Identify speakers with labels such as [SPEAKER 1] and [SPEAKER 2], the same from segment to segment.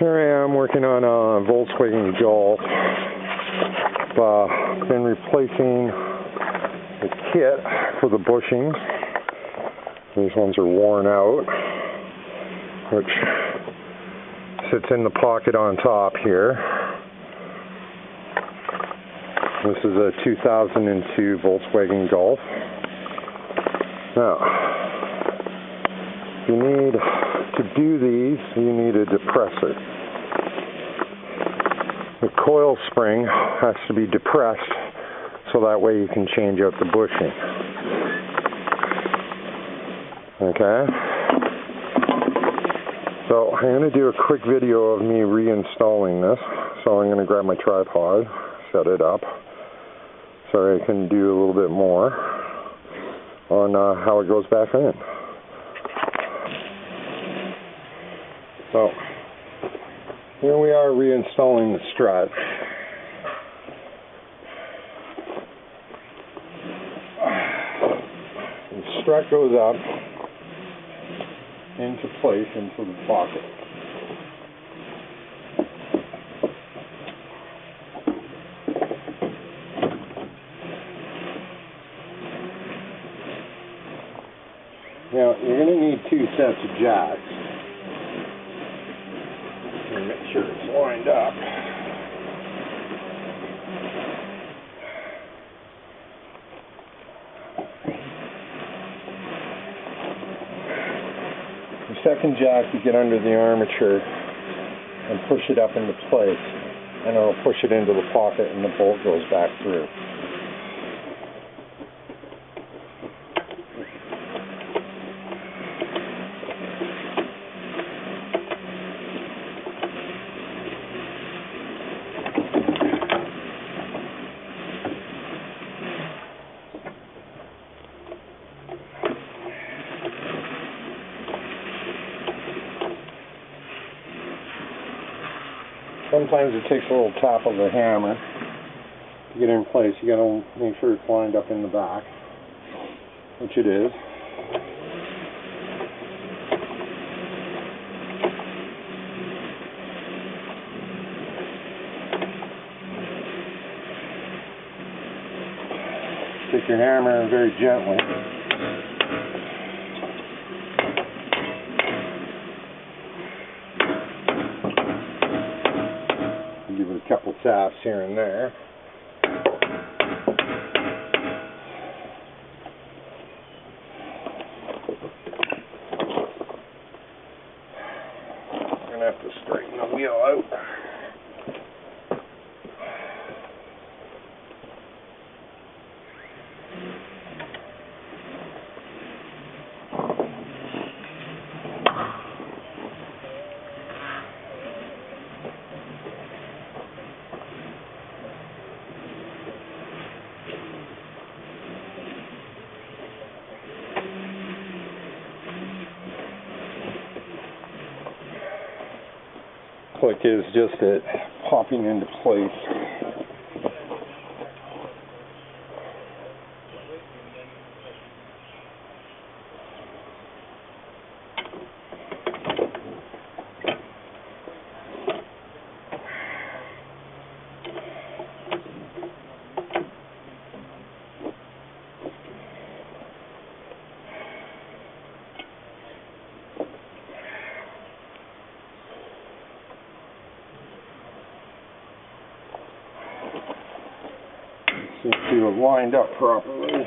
[SPEAKER 1] Here I am working on a Volkswagen Golf. Been replacing the kit for the bushings. These ones are worn out, which sits in the pocket on top here. This is a 2002 Volkswagen Golf. Now, you need to do these, you need a depressor. The coil spring has to be depressed so that way you can change out the bushing. Okay? So I'm going to do a quick video of me reinstalling this. So I'm going to grab my tripod, set it up, so I can do a little bit more on how it goes back in. So here we are reinstalling the strut. The strut goes up into place into the pocket. Now you're going to need two sets of jacks. Make sure it's lined up. The second jack, you get under the armature and push it up into place, and it'll push it into the pocket and the bolt goes back through. Sometimes it takes a little tap of the hammer to get it in place. You got to make sure it's lined up in the back, which it is. Take your hammer very gently. Give it a couple taps here and there. I'm going to have to straighten the wheel out. Click is just it popping into place. Seems to have lined up properly.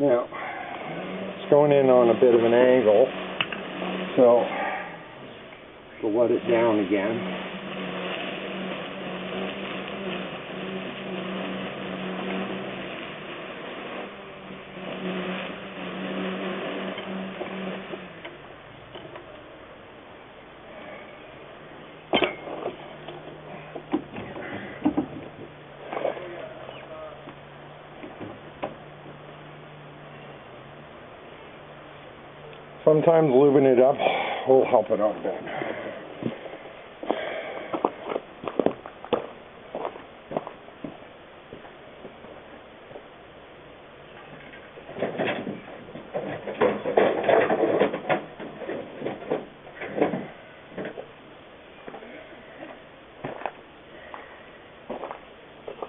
[SPEAKER 1] Now, it's going in on a bit of an angle, so we'll let it down again. Sometimes lubing it up will help it out a bit.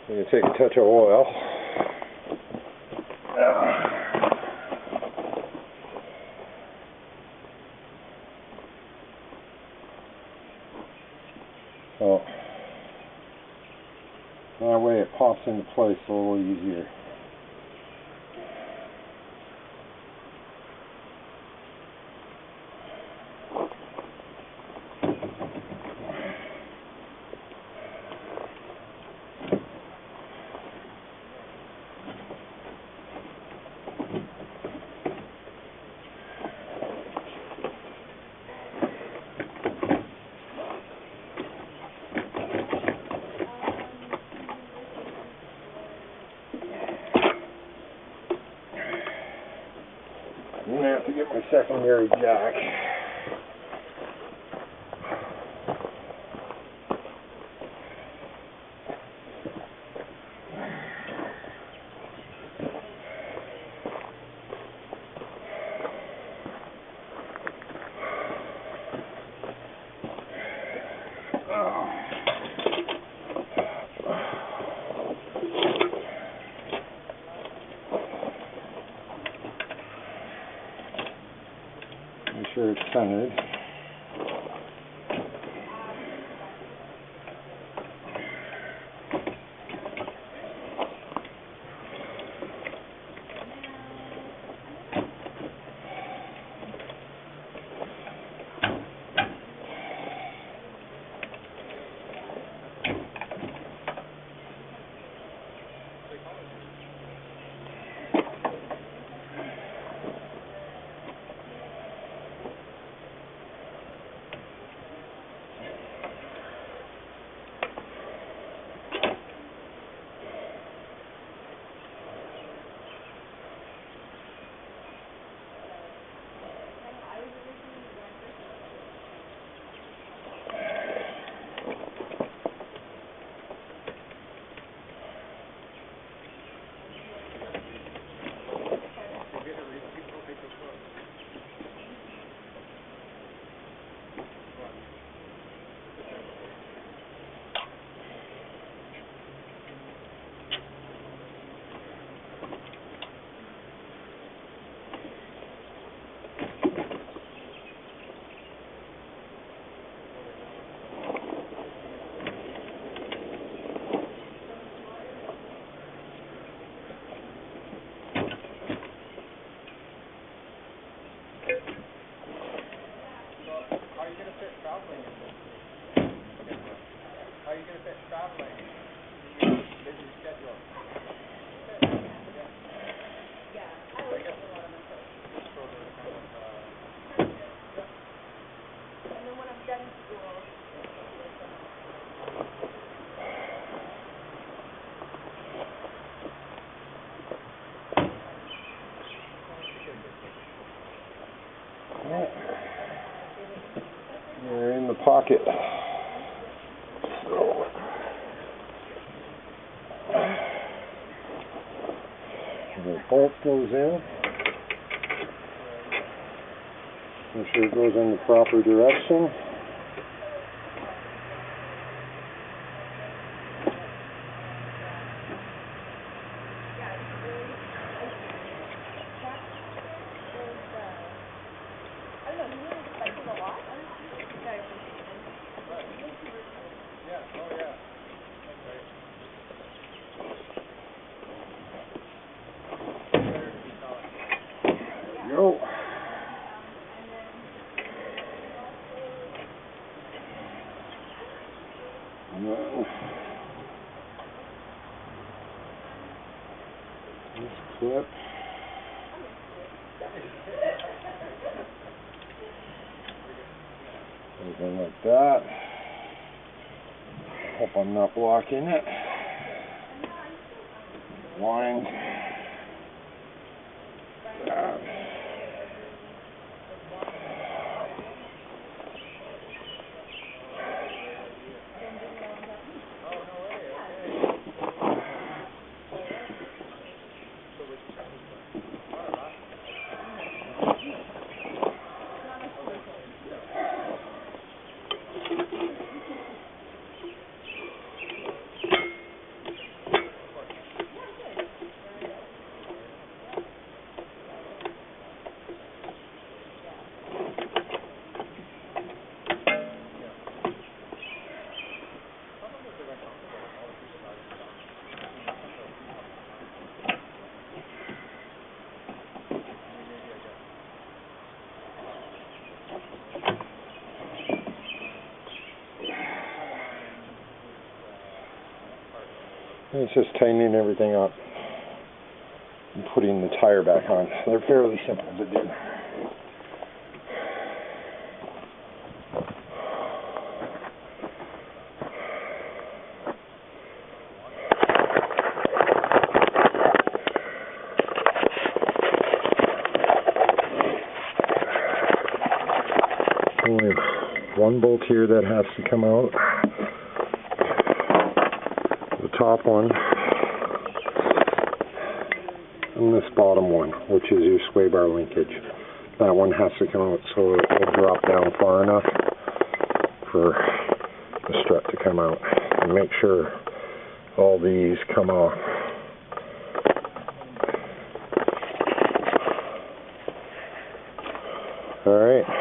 [SPEAKER 1] I'm going to take a touch of oil. So that way it pops into place a little easier. I'm going to have to get my secondary jack. Make sure it's centered.
[SPEAKER 2] How are you going to fit traveling in your busy schedule?
[SPEAKER 3] Yeah, I always have a lot on my plate.
[SPEAKER 2] Sort of kind of,
[SPEAKER 3] And then when I'm done school,
[SPEAKER 1] We're in the pocket. So the bolt goes in. Make sure it goes in the proper direction.
[SPEAKER 2] yeah, oh yeah. That's right. Better to be solid.
[SPEAKER 1] go. And then this clip. Something like that. Hope I'm not blocking it. Line. That. It's just tightening everything up and putting the tire back on. They're fairly simple to do. Only one bolt here that has to come out. The top one and this bottom one, which is your sway bar linkage. That one has to come out so it will drop down far enough for the strut to come out. And make sure all these come off. Alright.